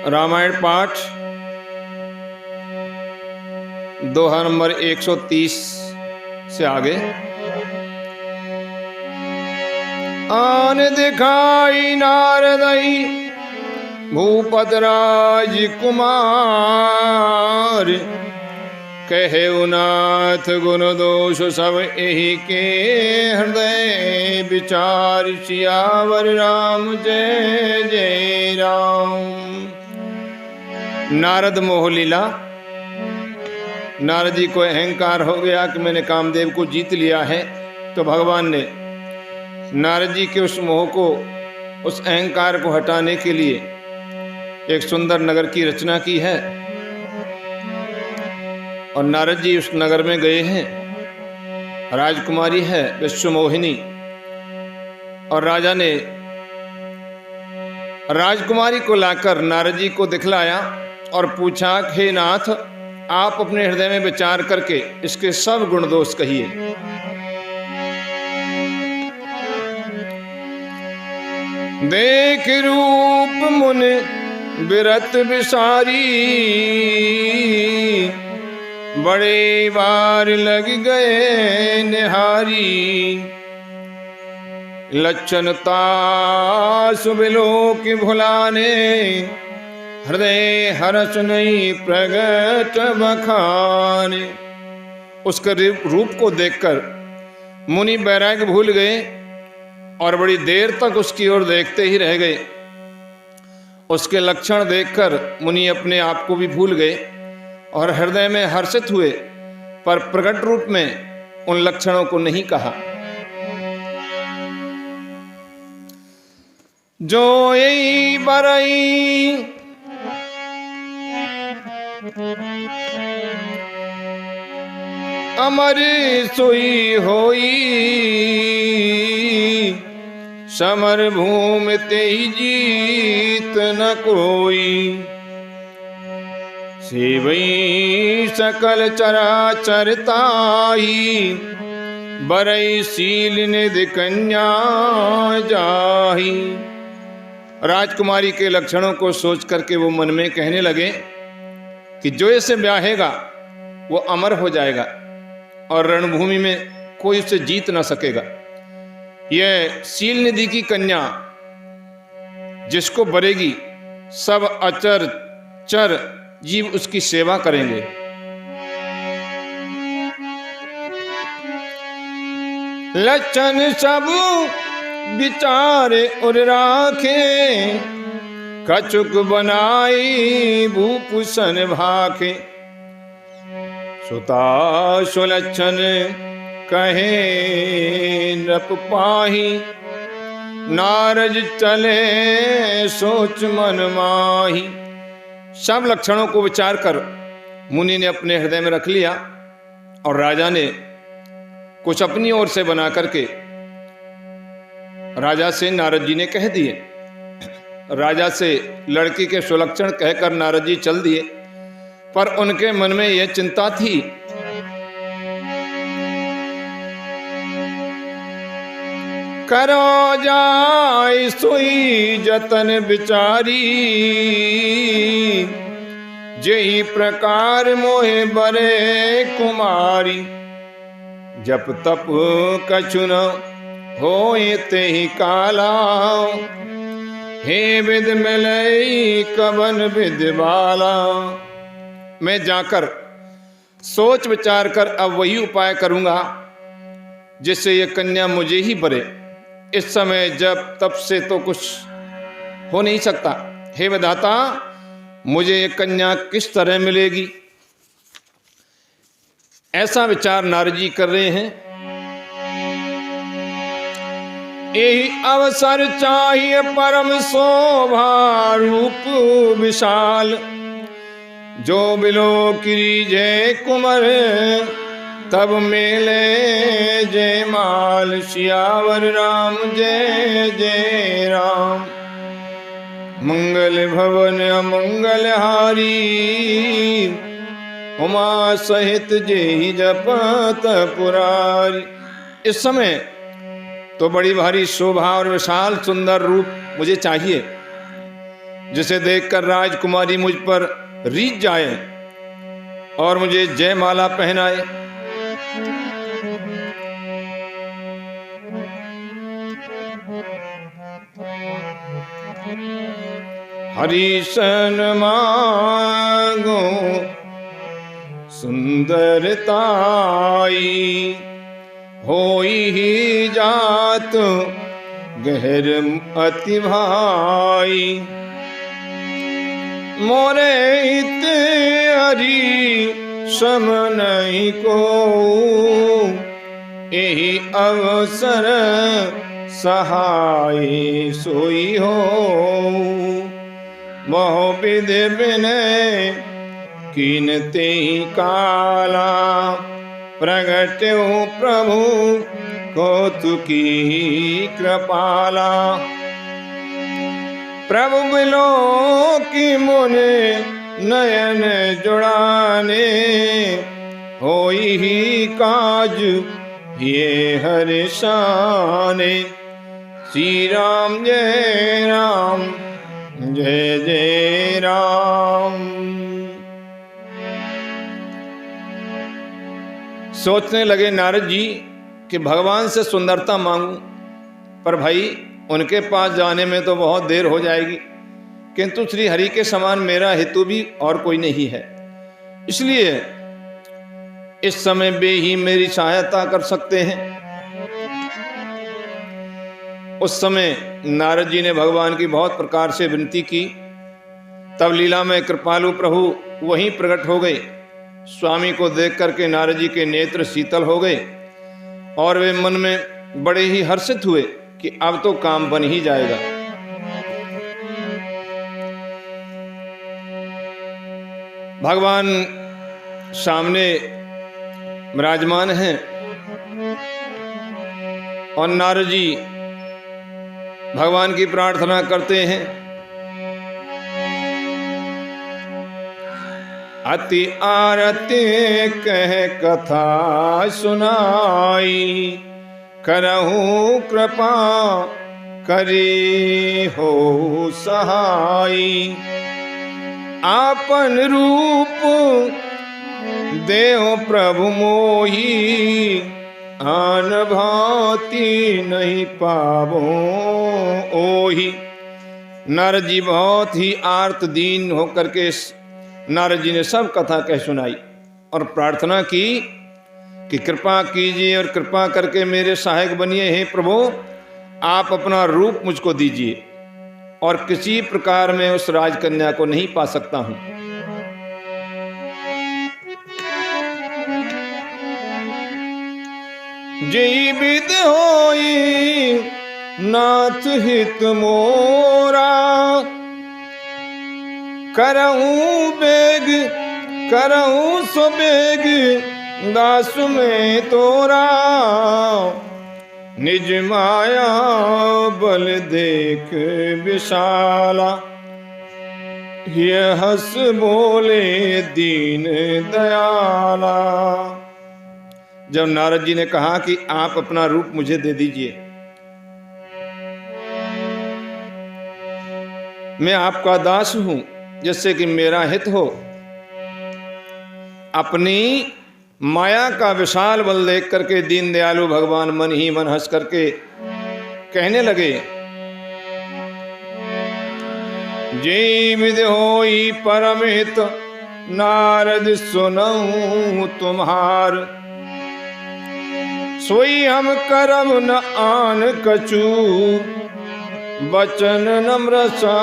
रामायण पाठ दोहा नंबर 130 से आगे। आन दिखाई नारदई भूपत राजकुमार, कहे नाथ गुण दोष सब एहि के हृदय विचार, सियावर राम जय जय राम। नारद मोह लीला। नारद जी को अहंकार हो गया कि मैंने कामदेव को जीत लिया है, तो भगवान ने नारद जी के उस मोह को, उस अहंकार को हटाने के लिए एक सुंदर नगर की रचना की है। और नारद जी उस नगर में गए हैं। राजकुमारी है विश्वमोहिनी, और राजा ने राजकुमारी को लाकर नारद जी को दिखलाया और पूछा, हे नाथ, आप अपने हृदय में विचार करके इसके सब गुण दोष कहिए। देख रूप मुन बिरत विसारी, बड़े बार लग गए निहारी। लक्षणता सुबिलोक भुलाने, हृदय हर्ष नहीं प्रगट बखाने। उसके रूप को देखकर मुनि बैराग भूल गए और बड़ी देर तक उसकी ओर देखते ही रह गए। उसके लक्षण देखकर मुनि अपने आप को भी भूल गए और हृदय में हर्षित हुए, पर प्रकट रूप में उन लक्षणों को नहीं कहा। जो यही बरई अमर सोई होई, समर भूमि तेहि जीत न कोई। सेवई सकल चराचर ताही, बरई शील निधि कन्या जाही। राजकुमारी के लक्षणों को सोच करके वो मन में कहने लगे कि जो इसे ब्याहेगा वो अमर हो जाएगा और रणभूमि में कोई उसे जीत ना सकेगा। यह शील निधि की कन्या जिसको बरेगी, सब अचर चर जीव उसकी सेवा करेंगे। लक्षण सब विचारे उर राखे, कछुक बनाई भूपुसन भाखे। सुता सुलक्षण कहे नृप पाही, नारद चले सोच मन माही। सब लक्षणों को विचार कर मुनि ने अपने हृदय में रख लिया और राजा ने कुछ अपनी ओर से बना करके राजा से नारद जी ने कह दिए। राजा से लड़की के सुलक्षण कहकर नारद जी चल दिए, पर उनके मन में यह चिंता थी करो जाय सोई जतन विचारी, जेहि प्रकार मोहे बरे कुमारी। जप तप कछु न होए तेहि काला, हे विद मिलई कवन विद बाला। मैं जाकर सोच विचार कर अब वही उपाय करूंगा जिससे ये कन्या मुझे ही बरे। इस समय जब तब से तो कुछ हो नहीं सकता। हे विधाता, मुझे ये कन्या किस तरह मिलेगी? ऐसा विचार नारद जी कर रहे हैं। यही अवसर चाहिए परम शोभा रूप विशाल, जो बिलो किरी जय कुमर तब मेले जय माल। सियावर राम जय जय राम। मंगल भवन अमंगल हारी, उमा सहित जय जपत पुरारी। इस समय तो बड़ी भारी शोभा और विशाल सुंदर रूप मुझे चाहिए, जिसे देखकर राजकुमारी मुझ पर रीझ जाए और मुझे जयमाला पहनाए। हरिशन मांगो सुंदरताई, होई ही जात गहर अति भाई। मोरे इत हरि सम नहीं को, यही अवसर सहाय सोई हो। मोह विधि विनय कीनते ही काला, प्रगट्यो प्रभु कौतुकी कृपाला। प्रभु बिलो की मुने नयन जुड़ाने, होई ही काज ये हर्षाने। श्री राम जय राम जय जय राम। सोचने लगे नारद जी कि भगवान से सुंदरता मांगूं, पर भाई उनके पास जाने में तो बहुत देर हो जाएगी, किंतु श्री हरि के समान मेरा हेतु भी और कोई नहीं है, इसलिए इस समय वे ही मेरी सहायता कर सकते हैं। उस समय नारद जी ने भगवान की बहुत प्रकार से विनती की। तब लीला में कृपालु प्रभु वहीं प्रकट हो गए। स्वामी को देख करके नारद जी के नेत्र शीतल हो गए और वे मन में बड़े ही हर्षित हुए कि अब तो काम बन ही जाएगा। भगवान सामने विराजमान हैं और नारद जी भगवान की प्रार्थना करते हैं। अति आरती कह कथा सुनाई, करहूं कृपा करे हो सहाई। आपन रूप देव प्रभु मोही, आन भांति नहीं पावो ओही। नारद जी बहुत ही आर्त दीन होकर के नारद जी ने सब कथा कह सुनाई और प्रार्थना की कि कृपा कीजिए और कृपा करके मेरे सहायक बनिए। हे प्रभु, आप अपना रूप मुझको दीजिए और किसी प्रकार में उस राजकन्या को नहीं पा सकता हूं। जय विद होई नाथ हित मोरा, करहूं बेग करहूं सो बेग दास में तोरा। निज माया बल देख विशाला, ये हंस बोले दीन दयाला। जब नारद जी ने कहा कि आप अपना रूप मुझे दे दीजिए, मैं आपका दास हूं, जिससे कि मेरा हित हो। अपनी माया का विशाल बल देख करके दीन दयालु भगवान मन ही मन हंस करके कहने लगे, जय विद होई परम हित नारद सुनऊं तुम्हार। सोई हम करम न आन कछु, बचन नम्र सा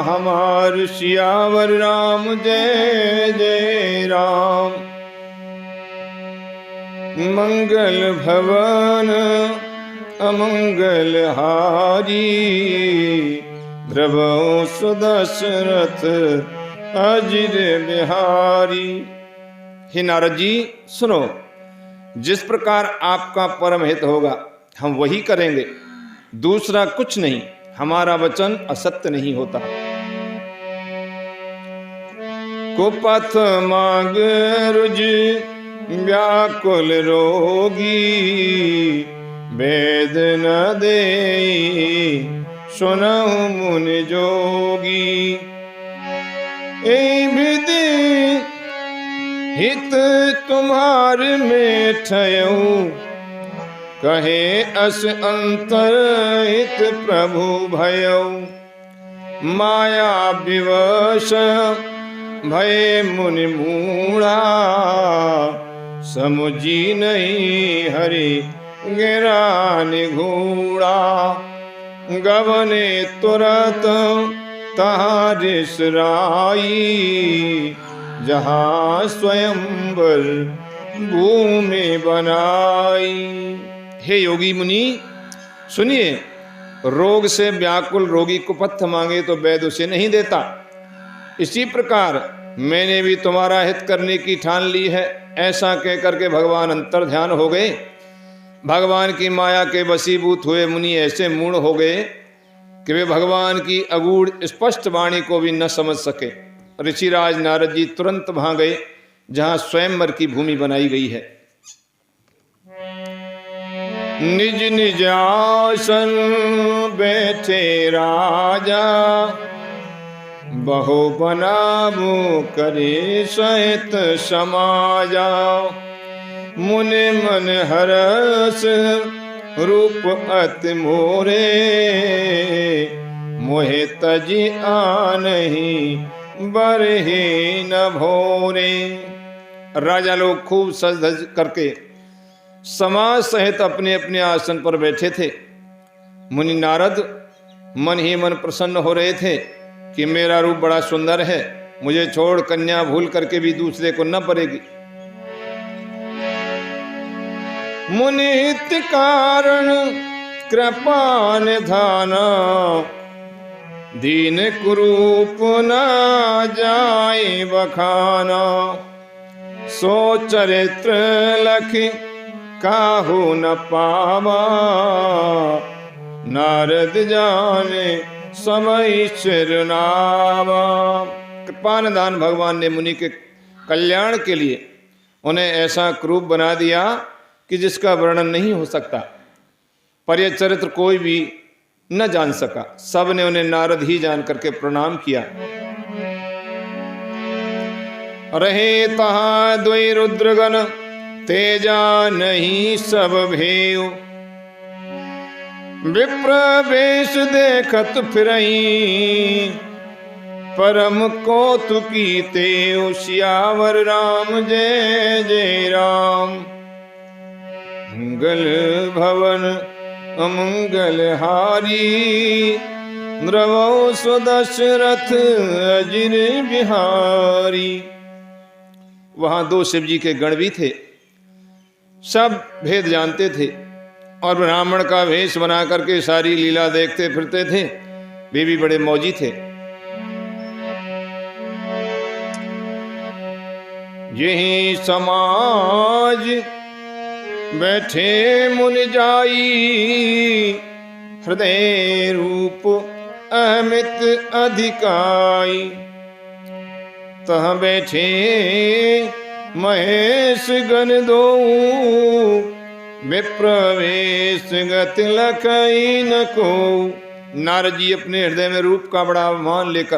हमार। सियावर राम जय जय राम। मंगल भवन अमंगल हारी, प्रभु सुदशरथ अजिर बिहारी। हे नारद जी सुनो, जिस प्रकार आपका परम हित होगा हम वही करेंगे, दूसरा कुछ नहीं। हमारा वचन असत्य नहीं होता। कुपथ मांग रुज व्याकुल रोगी, वेद न दे सुनहु मुनि जोगी। ए विधि हित तुम्हार में ठयऊ, कहे अस अंतर हित प्रभु भयऊ। माया विवश भय मुनि मूढ़ा, समुझी नहीं हरि गिरा निघूड़ा। गवने तुरत तहाँ रिसराई, जहाँ स्वयंवर भूमि बनाई। हे योगी मुनि सुनिए, रोग से व्याकुल रोगी को पथ्य मांगे तो वैद्य उसे नहीं देता। इसी प्रकार मैंने भी तुम्हारा हित करने की ठान ली है। ऐसा कहकर के भगवान अंतर ध्यान हो गए। भगवान की माया के वशीभूत हुए मुनि ऐसे मूढ़ हो गए कि वे भगवान की अगूढ़ स्पष्ट वाणी को भी न समझ सके। ऋषिराज नारद जी तुरंत वहां गए जहां स्वयंवर की भूमि बनाई गई है। निज निज आसन बैठे राजा, बहु बनामु करे सहित समाजा। मुनि मन हरस रूप अति मोरे, मोहे तजी आनहि बरहे न भोरे। राजा लोग खूब सज धज करके समाज सहित अपने अपने आसन पर बैठे थे। मुनि नारद मन ही मन प्रसन्न हो रहे थे कि मेरा रूप बड़ा सुंदर है, मुझे छोड़ कन्या भूल करके भी दूसरे को न पड़ेगी। मुनिहित कारण कृपा निधाना, दीन कुरूप न जाए बखाना। सो चरित्र लख काहू न पावा, नारद जाने समय चिरनावा। कृपानदान भगवान ने मुनि के कल्याण के लिए उन्हें ऐसा क्रूप बना दिया कि जिसका वर्णन नहीं हो सकता, पर यह चरित्र कोई भी न जान सका। सब ने उन्हें नारद ही जान करके प्रणाम किया। रहे तहाँ द्वै रुद्रगण, तेजा नहीं सब भेव। विप्र वेश देखत फिरहीं, परम कौतुकी तेव। सियावर राम जय जय राम, मंगल भवन अमंगल हारी। द्रवो सुदशरथ अजिर बिहारी। वहां दो शिव जी के गण भी थे, सब भेद जानते थे और ब्राह्मण का वेश बना करके सारी लीला देखते फिरते थे। वे भी बड़े मौजी थे। यही समाज बैठे मुनि जाई, हृदय रूप अहमित अधिकाई। तह बैठे महेश गण दो, विप्रवेश गति लखई न को। नारद जी अपने हृदय में रूप का बड़ा अभिमान लेकर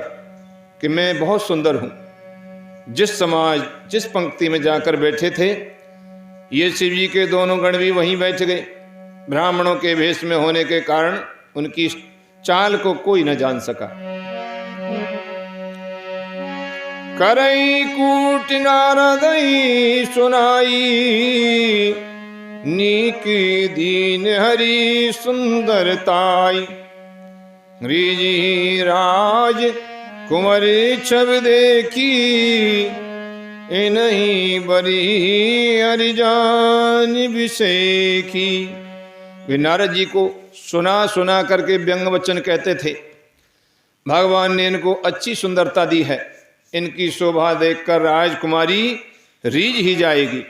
कि मैं बहुत सुंदर हूं, जिस समाज जिस पंक्ति में जाकर बैठे थे, ये शिव जी के दोनों गण भी वहीं बैठ गए। ब्राह्मणों के भेष में होने के कारण उनकी चाल को कोई न जान सका। करई कूट नारदई सुनाई, नीक दीन हरि सुंदरताई। ऋषि राज कुंवर छब देखी, इन्हीं बरी हरिजान विषेखी। वे नारद जी को सुना सुना करके व्यंग वचन कहते थे। भगवान ने इनको अच्छी सुंदरता दी है, इनकी शोभा देखकर राजकुमारी रीझ ही जाएगी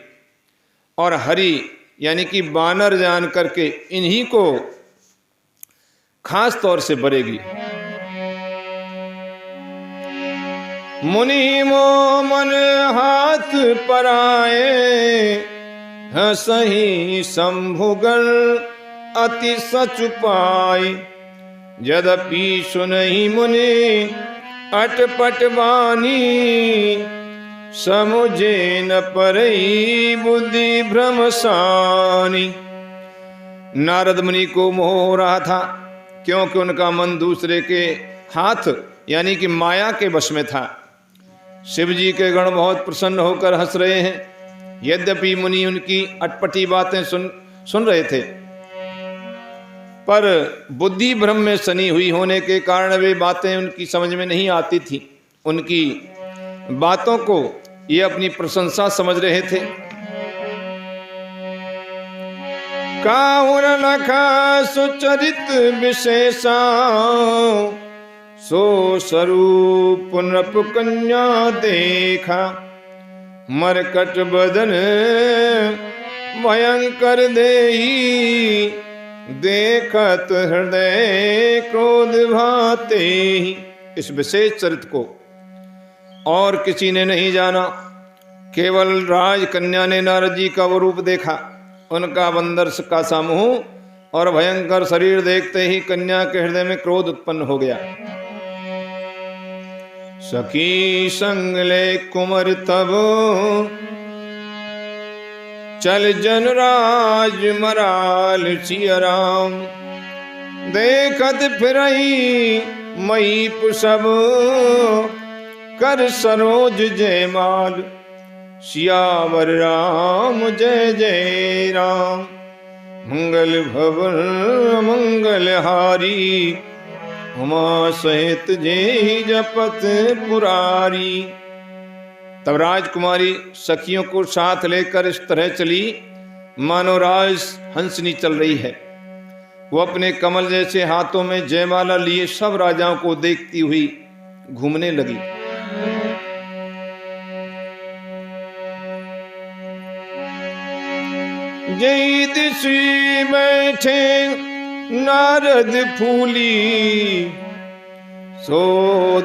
और हरि यानी कि बानर जान करके इन्हीं को खास तौर से बरेगी। मुनि मो मन हाथ पराए, हसही शंभुगण अति सच पाई। यद्यपि सुनहि मुनि अटपट वाणी, समुझे न परई बुद्धि भ्रमसानी। नारद मुनि को मोह हो रहा था, क्योंकि उनका मन दूसरे के हाथ यानी कि माया के वश में था। शिव जी के गण बहुत प्रसन्न होकर हंस रहे हैं। यद्यपि मुनि उनकी अटपटी बातें सुन रहे थे, पर बुद्धि भ्रम में सनी हुई होने के कारण वे बातें उनकी समझ में नहीं आती थी। उनकी बातों को ये अपनी प्रशंसा समझ रहे थे। काहुर लखा सुचरित विशेषा, सो स्वरूप नृप कन्या देखा। मरकट बदन भयंकर देही, देखत हृदय क्रोध भाते ही। इस विशेष चरित्र को और किसी ने नहीं जाना, केवल राजकन्या ने नारद जी का वो रूप देखा। उनका बंदर का सा मुंह और भयंकर शरीर देखते ही कन्या के हृदय में क्रोध उत्पन्न हो गया। सखी संग ले कुंवर तब, चल जनराज मराल सिया राम। देखत फिरई महीप सब, कर सरोज जयमाल। सियावर राम जय जय राम। मंगल भवन मंगल हारी, उमा सहित जय जपत पुरारी। तब राजकुमारी सखियों को साथ लेकर इस तरह चली मानो राज हंसनी चल रही है। वो अपने कमल जैसे हाथों में जयमाला लिए सब राजाओं को देखती हुई घूमने लगी। जय दिशी बैठे नारद फूली, सो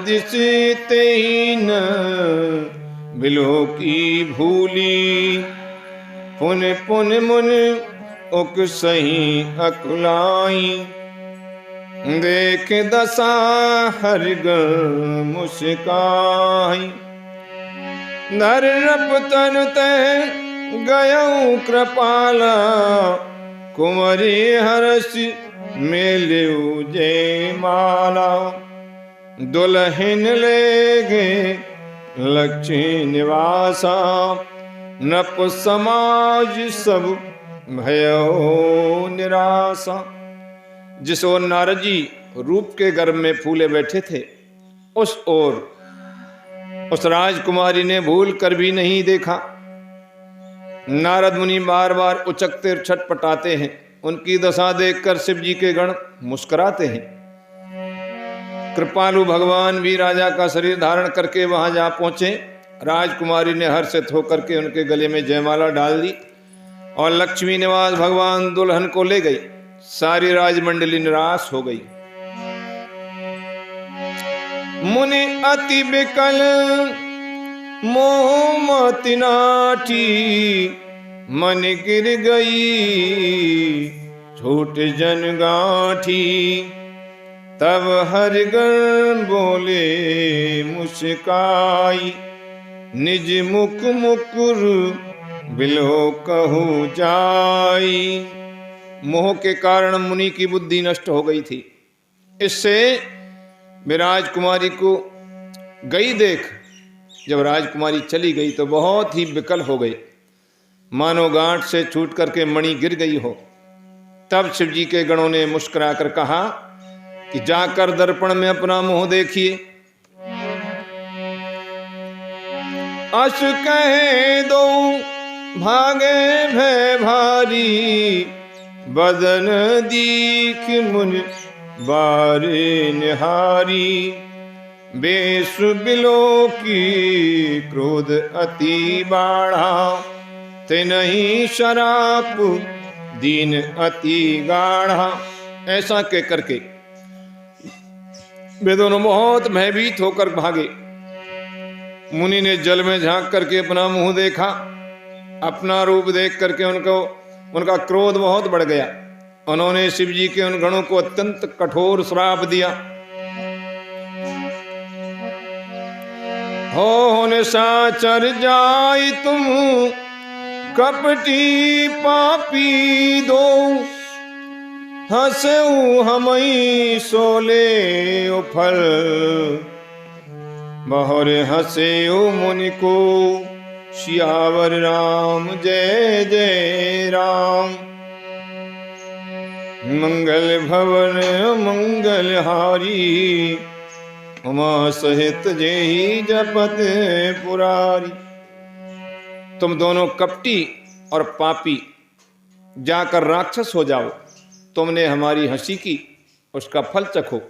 दिशी तेन बिलो की भूली। पुन पुन मुन उक सही अकुलाई, देख दशा हरिग मुस्काई। नरप तन तह गयऊ कृपाला, कुंवरी हर्ष मेलू जय माला। दुल्हन ले गे लक्ष्मी निवासा, नप समाज सब भयो निराशा। जिस ओर नारद जी रूप के गर्भ में फूले बैठे थे, उस ओर उस राजकुमारी ने भूल कर भी नहीं देखा। नारद मुनि बार बार उचकते और छटपटाते हैं। उनकी दशा देखकर शिव जी के गण मुस्कुराते हैं। कृपालु भगवान भी राजा का शरीर धारण करके वहां जा पहुंचे। राजकुमारी ने हर्षित होकर के उनके गले में जयमाला डाल दी और लक्ष्मी निवास भगवान दुल्हन को ले गई। सारी राजमंडली निराश हो गई। मुनि अति विकल मोह मति नाठी, मन गिर गई छूट जन गांठी। तब हरिगण बोले मुस्काई, निज मुख मुकुर बिलो कहू जाई। मोह के कारण मुनि की बुद्धि नष्ट हो गई थी। इससे राजकुमारी को गई देख जब राजकुमारी चली गई तो बहुत ही विकल हो गई, मानो गांठ से छूट करके मणि गिर गई हो। तब शिव जी के गणों ने मुस्कुराकर कहा कि जाकर दर्पण में अपना मुंह देखिए। अस कहे दो भागे भय भारी, बदन दीख मुन बारे निहारी। बेस बिलो की क्रोध अति बाढ़ा, ते नहीं शराप दीन अति गाढ़ा। ऐसा कह करके वे दोनों बहुत भयभीत होकर भागे। मुनि ने जल में झांक करके अपना मुंह देखा। अपना रूप देख करके उनका क्रोध बहुत बढ़ गया। उन्होंने शिव जी के उन गणों को अत्यंत कठोर श्राप दिया। हो निशाचर जाई तुम कपटी पापी दो, हंसऊ हमई सोले फल, बहुर हंसे मुनि को सियावर राम जय जय राम। मंगल भवन मंगल हारी, उमा सहित जेहि जपत पुरारी। तुम दोनों कपटी और पापी जाकर राक्षस हो जाओ। तुमने हमारी हंसी की, उसका फल चखो।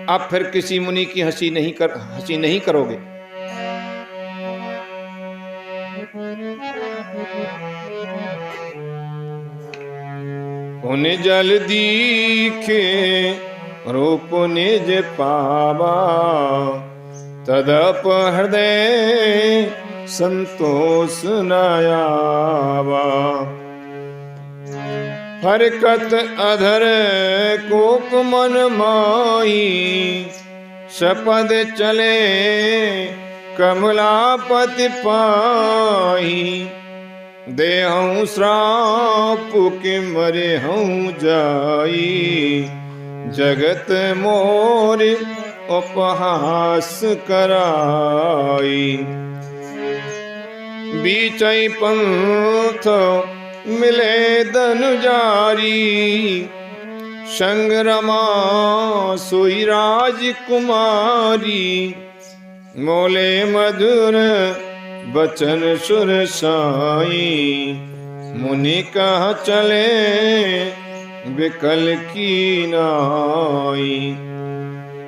अब फिर किसी मुनि की हंसी नहीं करोगे। उन्हें जल दीखे रूप निज पावा, तदप हृदय संतोष नयावा। फरकत अधर कोप मन माई, सपद चले कमलापति पाही। देहूँ श्राप के मरे हूँ जाई, जगत मोर उपहास कराई। बीचई पंथ मिले धनुजारी, संग्रमा सोई राजकुमारी। मोले मधुर बचन सुर साई, मुनि कह चले विकल की नाई।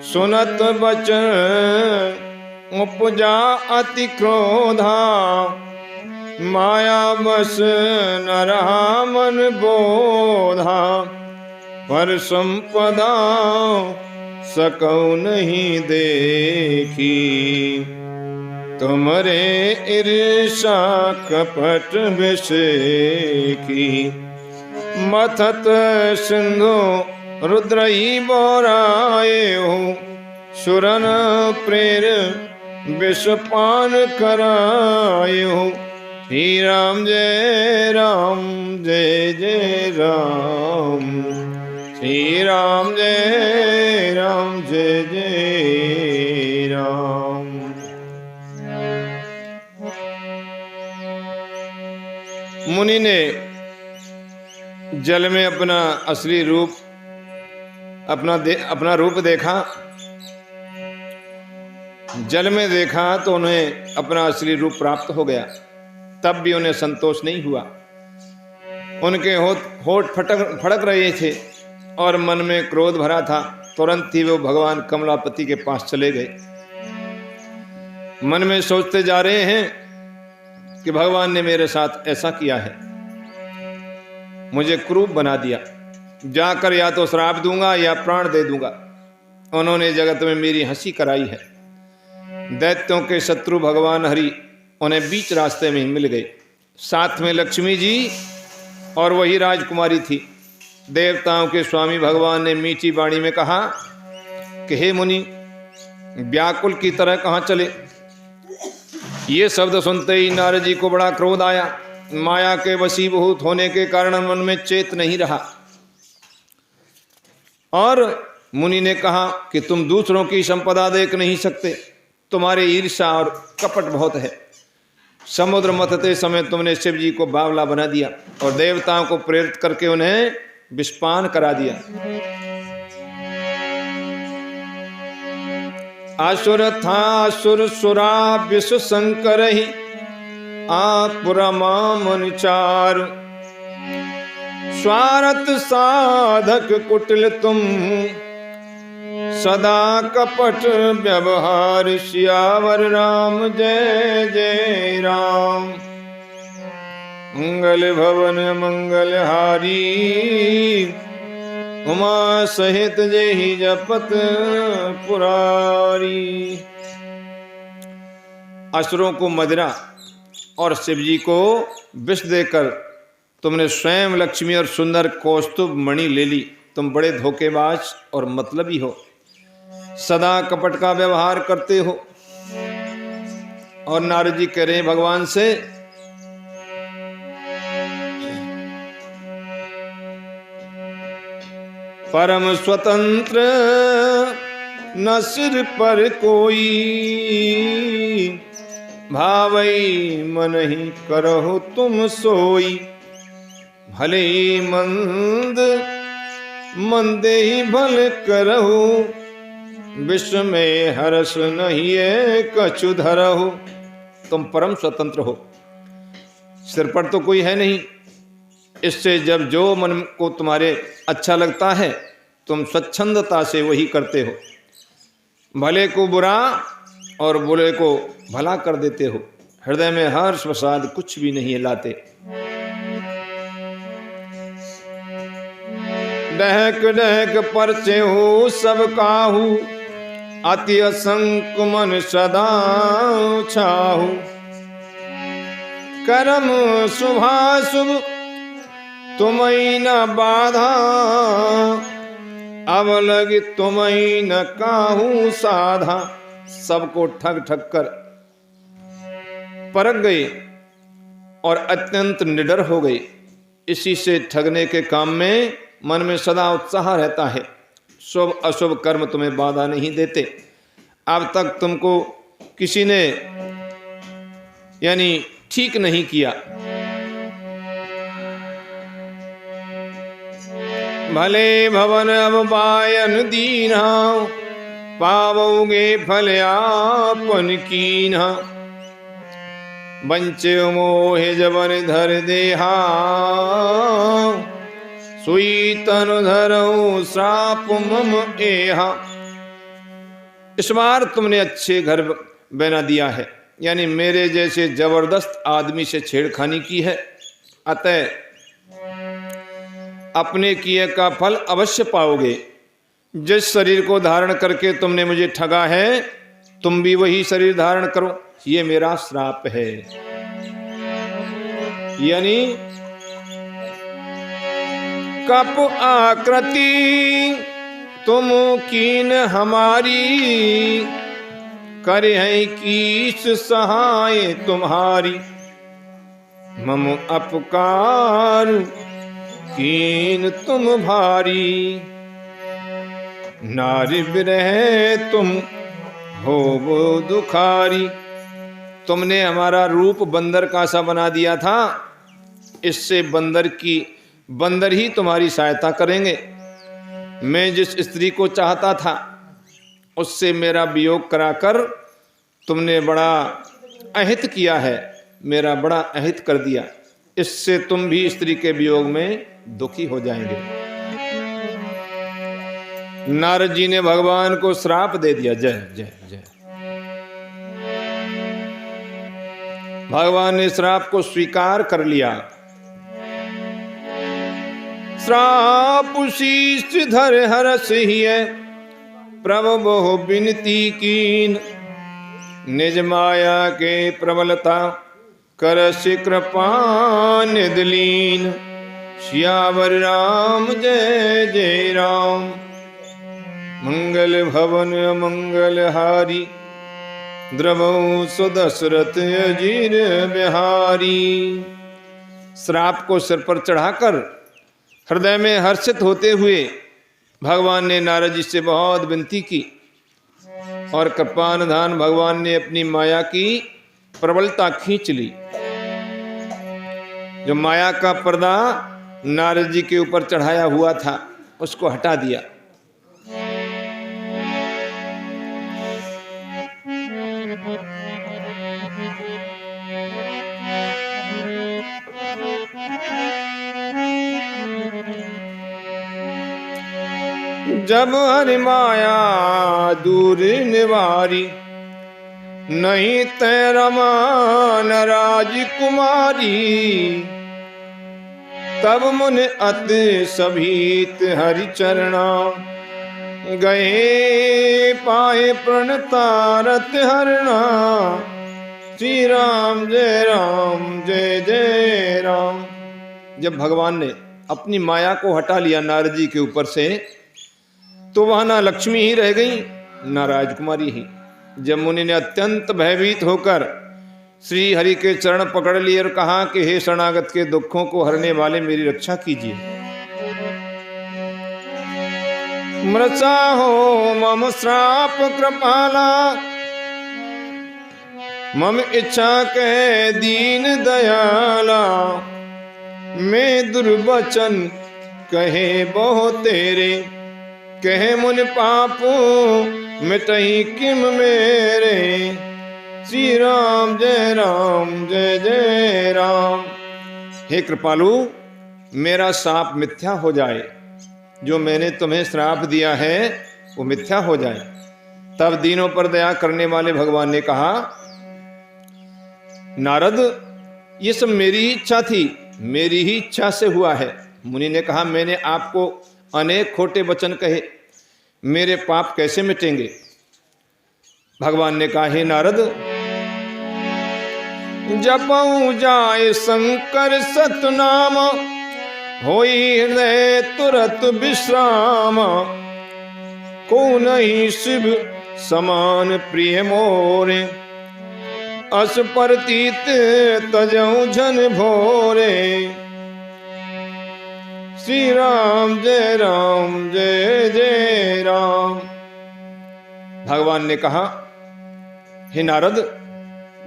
सुनत बचन उपजा अति क्रोधा, माया बस न रहा मन बोधा। पर संपदा सकौ नहीं देखी, तुमरे ईर्षा कपट विषेखी। मथत सिंधु रुद्रई बोराए हो, सुरन प्रेर विषपान कराए हो। श्री राम जय राम जय जय राम, श्री राम जय राम जय जय राम। मुनि ने जल में अपना असली रूप अपना रूप देखा। जल में देखा तो उन्हें अपना असली रूप प्राप्त हो गया। तब भी उन्हें संतोष नहीं हुआ। उनके होठ फड़क रहे थे और मन में क्रोध भरा था। तुरंत ही वो भगवान कमलापति के पास चले गए। मन में सोचते जा रहे हैं कि भगवान ने मेरे साथ ऐसा किया है, मुझे क्रूप बना दिया। जाकर या तो श्राप दूंगा या प्राण दे दूंगा। उन्होंने जगत में मेरी हंसी कराई है। दैत्यों के शत्रु भगवान हरि उन्हें बीच रास्ते में ही मिल गए। साथ में लक्ष्मी जी और वही राजकुमारी थी। देवताओं के स्वामी भगवान ने मीठी वाणी में कहा कि हे मुनि, व्याकुल की तरह कहाँ चले। ये शब्द सुनते ही नारद जी को बड़ा क्रोध आया। माया के वशीभूत होने के कारण मन में चेत नहीं रहा। और मुनि ने कहा कि तुम दूसरों की संपदा देख नहीं सकते, तुम्हारे ईर्ष्या और कपट बहुत है। समुद्र मथते समय तुमने शिव जी को बावला बना दिया और देवताओं को प्रेरित करके उन्हें विषपान करा दिया। असुर था असुर सुरा विश्व शंकर ही, आपुरमा मुनिचार। स्वार्थ साधक कुटिल तुम, सदा कपट व्यवहार। सियावर राम जय जय राम। मंगल भवन मंगल हारी, उमा सहित जेहि जपत पुरारी। असुरों को मदिरा और शिव जी को विष देकर तुमने स्वयं लक्ष्मी और सुंदर कौस्तुभ मणि ले ली। तुम बड़े धोखेबाज और मतलबी हो, सदा कपट का व्यवहार करते हो। और नारद जी कह रहे हैं भगवान से, परम स्वतंत्र न सिर पर कोई, भावई मन ही करहु तुम सोई। भले ही मंद मंदे ही भल करहु, विश्व में हर्ष नहीं है कछु धरहु। तुम परम स्वतंत्र हो, सिर पर तो कोई है नहीं, इससे जब जो मन को तुम्हारे अच्छा लगता है तुम स्वच्छंदता से वही करते हो। भले को बुरा और बुरे को भला कर देते हो, हृदय में हर्ष प्रसाद कुछ भी नहीं लाते। डहक डहक परचे हो सब काहू, अति असंक मन सदा छाहू। करम शुभाशुभ तुम्हें न बाधा, अब लगी तुम्हें न काहू साधा। सबको ठग ठग कर परख गए और अत्यंत निडर हो गए। इसी से ठगने के काम में मन में सदा उत्साह रहता है। शुभ अशुभ कर्म तुम्हें बाधा नहीं देते। अब तक तुमको किसी ने यानी ठीक नहीं किया। भले भवन अब बायन दीना, पावोगे फल आपन कीना। बंचे मोहे जबन धर देहा, सुई तनु धरऊ श्राप मम एहा। इस बार तुमने अच्छे घर बना दिया है, यानी मेरे जैसे जबरदस्त आदमी से छेड़खानी की है, अतः अपने किए का फल अवश्य पाओगे। जिस शरीर को धारण करके तुमने मुझे ठगा है, तुम भी वही शरीर धारण करो, ये मेरा श्राप है। यानी कप आकृति तुम कीन हमारी, करे है कीस सहाय तुम्हारी। मम अपकार कीन तुम भारी, नारी विरह तुम हो वो दुखारी। तुमने हमारा रूप बंदर का सा बना दिया था, इससे बंदर ही तुम्हारी सहायता करेंगे। मैं जिस स्त्री को चाहता था उससे मेरा वियोग कराकर तुमने बड़ा अहित किया है, मेरा बड़ा अहित कर दिया। इससे तुम भी स्त्री के वियोग में दुखी हो जाएंगे। नारद जी ने भगवान को श्राप दे दिया। जय जय जय। भगवान ने श्राप को स्वीकार कर लिया। श्राप शीश धर हरस ही है, प्रभु बहु विनती कीन। निज माया के प्रबलता कर कृपा निधलीन। सियावर राम जय जय राम, मंगल भवन मंगल हारी। द्रवौ सुदशरथ अजीर बिहारी। श्राप को सिर पर चढ़ाकर हृदय में हर्षित होते हुए भगवान ने नारद जी से बहुत विनती की, और कृपानिधान भगवान ने अपनी माया की प्रबलता खींच ली। जो माया का पर्दा नारद जी के ऊपर चढ़ाया हुआ था उसको हटा दिया। जब हरि माया दूर निवारी, नहीं तेरा मान राजकुमारी। तब मुन अति सभीत हरि चरणा, गए पाए प्रणतारत हरणा। श्री राम जय जय राम। जब भगवान ने अपनी माया को हटा लिया नारद जी के ऊपर से, तो वहां ना लक्ष्मी ही रह गई ना राजकुमारी ही। जब मुनि ने अत्यंत भयभीत होकर श्री हरि के चरण पकड़ लिए और कहा कि हे शरणागत के दुखों को हरने वाले, मेरी रक्षा कीजिए। मृषा हो मम श्राप कृपाला, मम इच्छा कह दीन दयाला, मैं दुर्वचन कहे बहु तेरे, कहे मुनि पाप मिटही किम मेरे। श्री राम जय जय राम। हे कृपालु, मेरा श्राप मिथ्या हो जाए, जो मैंने तुम्हें श्राप दिया है वो मिथ्या हो जाए। तब दीनों पर दया करने वाले भगवान ने कहा, नारद, ये सब मेरी ही इच्छा थी, मेरी ही इच्छा से हुआ है। मुनि ने कहा, मैंने आपको अनेक खोटे वचन कहे, मेरे पाप कैसे मिटेंगे? भगवान ने कहा, हे नारद, जपऊ जाए शंकर सतनाम, होई हृदय तुरत विश्राम, को नहीं शिव समान प्रिय मोरे, अस परतीत तजऊ झन भोरे। श्री राम जय जय राम। भगवान ने कहा, हे नारद,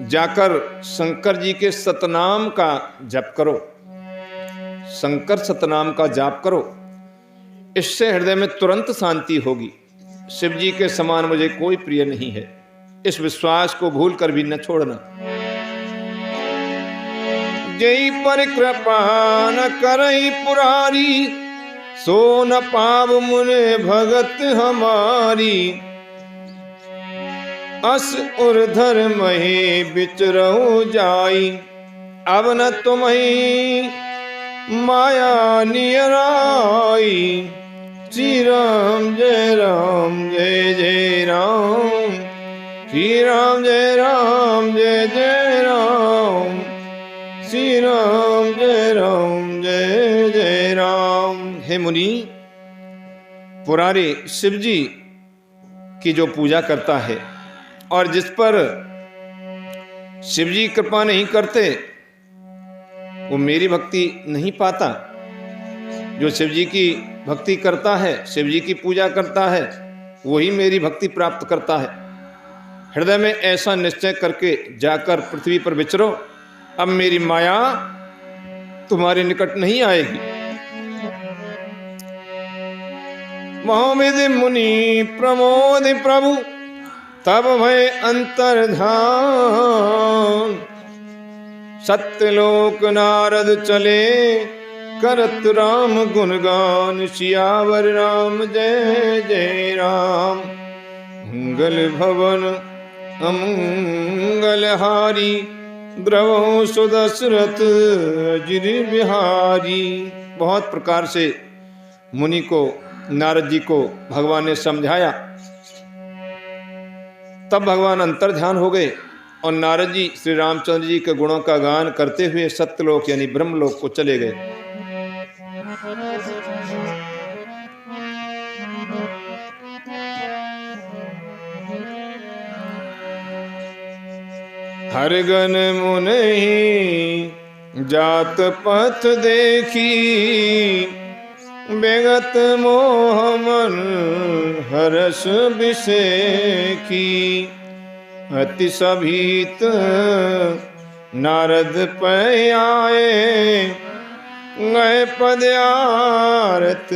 जाकर शंकर जी के सतनाम का जप करो, शंकर सतनाम का जाप करो, इससे हृदय में तुरंत शांति होगी। शिव जी के समान मुझे कोई प्रिय नहीं है, इस विश्वास को भूल कर भी न छोड़ना। जय पर कृपा न करई पुरारी, सो न पाव मुने भगत हमारी, अस उर्धर मही बिचरहु जाई, अब न तुम्ही माया नियराई। श्री राम जय जय राम। श्री राम जय जय राम। श्री राम जय जय राम। हे मुनि, पुरारी शिव जी की जो पूजा करता है और जिस पर शिव जी कृपा नहीं करते, वो मेरी भक्ति नहीं पाता। जो शिव जी की भक्ति करता है, शिव जी की पूजा करता है, वही मेरी भक्ति प्राप्त करता है। हृदय में ऐसा निश्चय करके जाकर पृथ्वी पर विचरो, अब मेरी माया तुम्हारे निकट नहीं आएगी। मोहम्मद मुनि प्रमोद प्रभु, तब भय अंतर्धान, सत्यलोक नारद चले, करत राम गुणगान। सियावर राम जय जय राम। मंगल भवन अमंगल हारी, द्रवो सुदशरथ गिरि बिहारी। बहुत प्रकार से मुनि को, नारद जी को भगवान ने समझाया। तब भगवान अंतर्ध्यान हो गए और नारद जी श्री रामचंद्र जी के गुणों का गान करते हुए सत्यलोक यानी ब्रह्मलोक को चले गए। हर गण मुनि जात पथ देखी, बेगत मोह मन हरस बिसेखी। अति सभीत नारद पै आए, गए पदयारत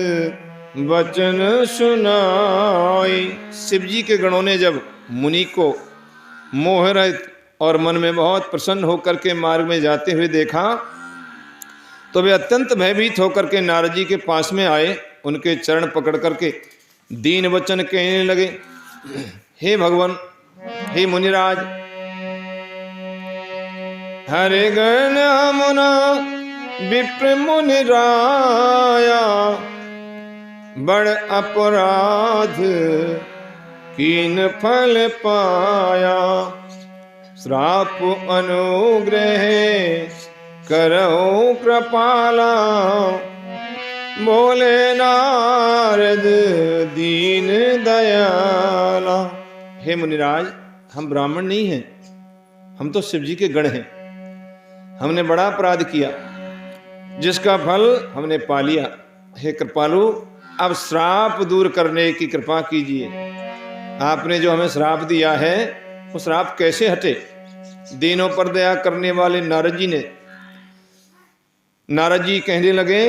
वचन सुनाई। शिव जी के गणों ने जब मुनि को मोहरहित और मन में बहुत प्रसन्न होकर के मार्ग में जाते हुए देखा, तो वे अत्यंत भयभीत होकर के नारद जी के पास में आए, उनके चरण पकड़ करके दीन वचन कहने लगे, हे भगवान, हे मुनिराज, हरे गण मुना विप्र मुनि राया, बड़ अपराध कीन फल पाया। श्राप अनुग्रह करहु कृपाला। बोले नारद दीन दयाला। हे मुनिराज, हम ब्राह्मण नहीं हैं, हम तो शिव जी के गण हैं। हमने बड़ा अपराध किया जिसका फल हमने पा लिया। हे कृपालु, अब श्राप दूर करने की कृपा कीजिए। आपने जो हमें श्राप दिया है वो श्राप कैसे हटे। दीनों पर दया करने वाले नारद जी कहने लगे,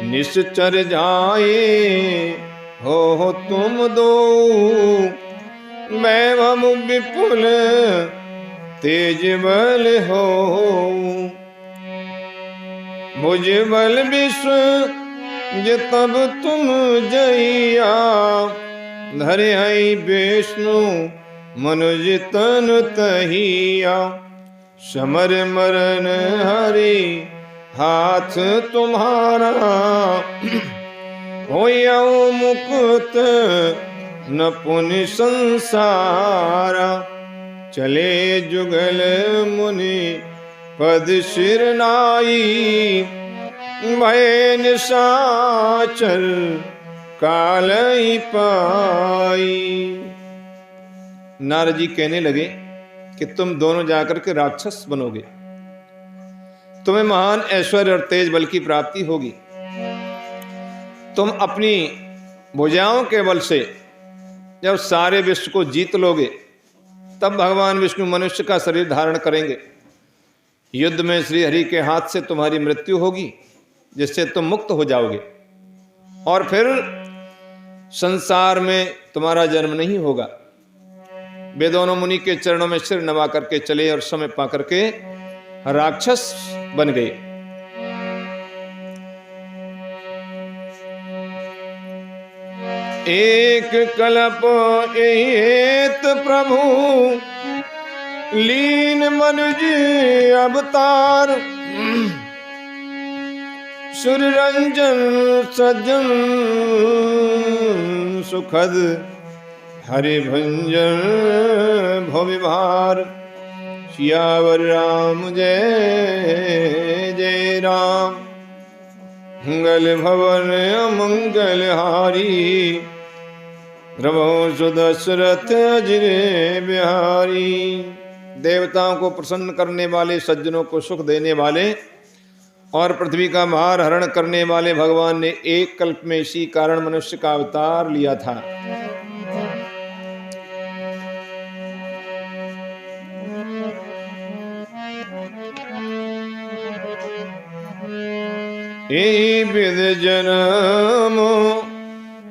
निश्चर जाए हो तुम दो, वैभव विपुल तेज बल हो। भुजबल विश्व जे तब तुम जइया, धरे हई विष्णु मनुज तन तहिया। समर मरण हरि हाथ तुम्हारा, होया मुकुत न पुनि संसारा। चले जुगल मुनि पद सिर नाई, भय निशाचर काल ही पाई। नारद जी कहने लगे कि तुम दोनों जाकर के राक्षस बनोगे, तुम्हें महान ऐश्वर्य और तेज बल की प्राप्ति होगी। तुम अपनी भुजाओं के बल से जब सारे विश्व को जीत लोगे, तब भगवान विष्णु मनुष्य का शरीर धारण करेंगे। युद्ध में श्री हरि के हाथ से तुम्हारी मृत्यु होगी, जिससे तुम मुक्त हो जाओगे, और फिर संसार में तुम्हारा जन्म नहीं होगा। वे दोनों मुनि के चरणों में सिर नवा करके चले और समय पा करके राक्षस बन गए। एक कल्प एत प्रभु लीन मनुज अवतार, सुर रंजन सज्जन सुखद हरि भंजन भवि भार। सियावर राम जय जय राम, मंगल भवन मंगल हारी। रवो सुदशरथ अजरे बिहारी। देवताओं को प्रसन्न करने वाले, सज्जनों को सुख देने वाले और पृथ्वी का भार हरण करने वाले भगवान ने एक कल्प में इसी कारण मनुष्य का अवतार लिया था। ए विद जन्म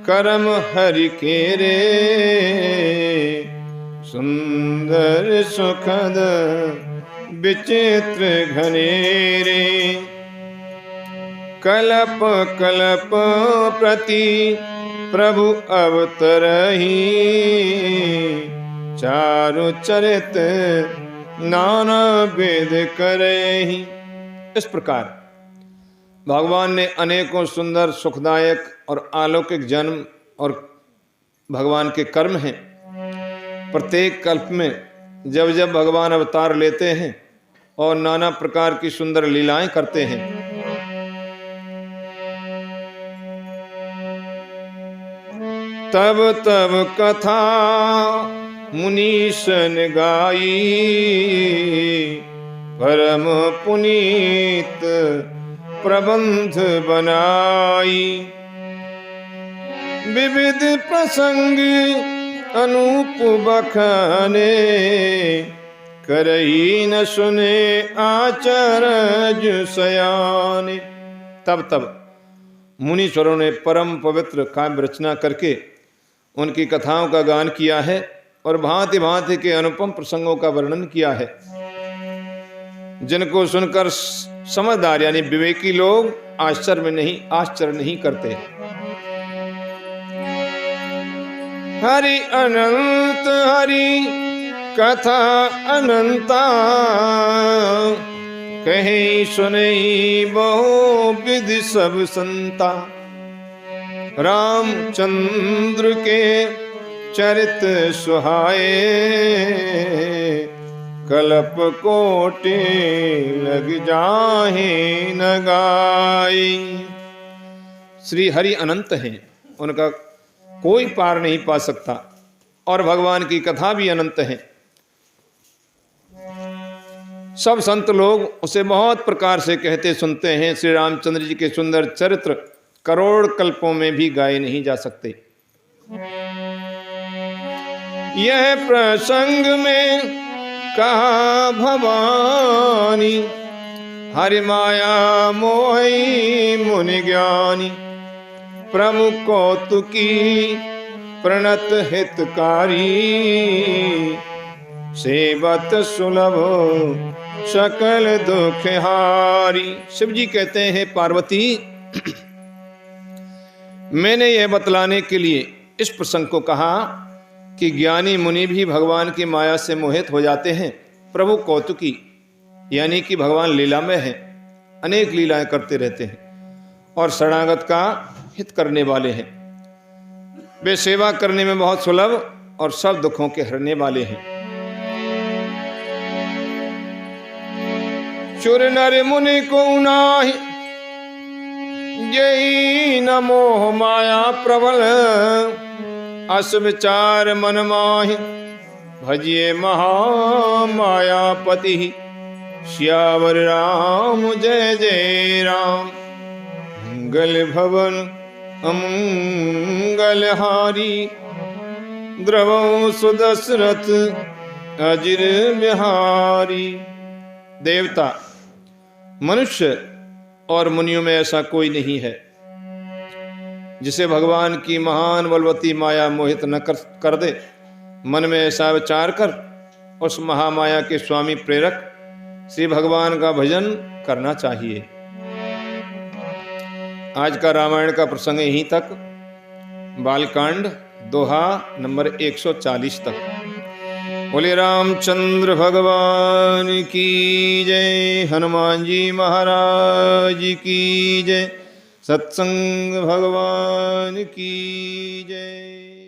कर्म हरि के रे, सुंदर सुखद विचित्र घनेरे। कल्प कल्प प्रति प्रभु अवतरहि, चारु चरित नाना वेद करहि। इस प्रकार भगवान ने अनेकों सुंदर सुखदायक और अलौकिक जन्म और भगवान के कर्म हैं। प्रत्येक कल्प में जब जब भगवान अवतार लेते हैं और नाना प्रकार की सुंदर लीलाएं करते हैं। तब तब कथा मुनीशन गाई, परम पुनीत प्रबंध बनाई। विविध प्रसंग अनूप बखाने, करही न सुने आचरज सयाने। तब तब मुनीश्वरों ने परम पवित्र काव्य रचना करके उनकी कथाओं का गान किया है और भांति भांति के अनुपम प्रसंगों का वर्णन किया है, जिनको सुनकर समझदार यानी विवेकी लोग आश्चर्य नहीं करते। हरि अनंत हरि कथा अनंता, कहीं सुने बहु विधि सब संता। रामचंद्र के चरित सुहाए, कल्प कोटि लग जाहे न गाई। श्री हरि अनंत हैं, उनका कोई पार नहीं पा सकता, और भगवान की कथा भी अनंत है। सब संत लोग उसे बहुत प्रकार से कहते सुनते हैं। श्री रामचंद्र जी के सुंदर चरित्र करोड़ कल्पों में भी गाए नहीं जा सकते। यह प्रसंग में कहा भवानी, हरि माया मोहि मुनि ज्ञानी। प्रभु कौतुकी प्रणत हितकारी, सेवत सुलभ सकल दुख हारी। शिव जी कहते हैं, पार्वती मैंने यह बतलाने के लिए इस प्रसंग को कहा कि ज्ञानी मुनि भी भगवान की माया से मोहित हो जाते हैं। प्रभु कौतुकी यानी कि भगवान लीलामय है, अनेक लीलाएं करते रहते हैं, और शरणागत का हित करने वाले हैं। वे सेवा करने में बहुत सुलभ और सब दुखों के हरने वाले हैं। चुर नर मुनि को नाही, यही न मोह माया प्रबल। अस विचार मन माहि, भजिए महामायापति। श्यावर राम जय जय राम, मंगल भवन अमंगल हारी। द्रवौ सुदशरथ अजिर बिहारी। देवता, मनुष्य और मुनियों में ऐसा कोई नहीं है जिसे भगवान की महान बलवती माया मोहित न कर दे। मन में ऐसा विचार कर उस महामाया के स्वामी प्रेरक श्री भगवान का भजन करना चाहिए। आज का रामायण का प्रसंग यहीं तक, बालकांड दोहा नंबर 140 तक। बोले रामचंद्र भगवान की जय, हनुमान जी महाराज की जय, सत्संग भगवान की जय।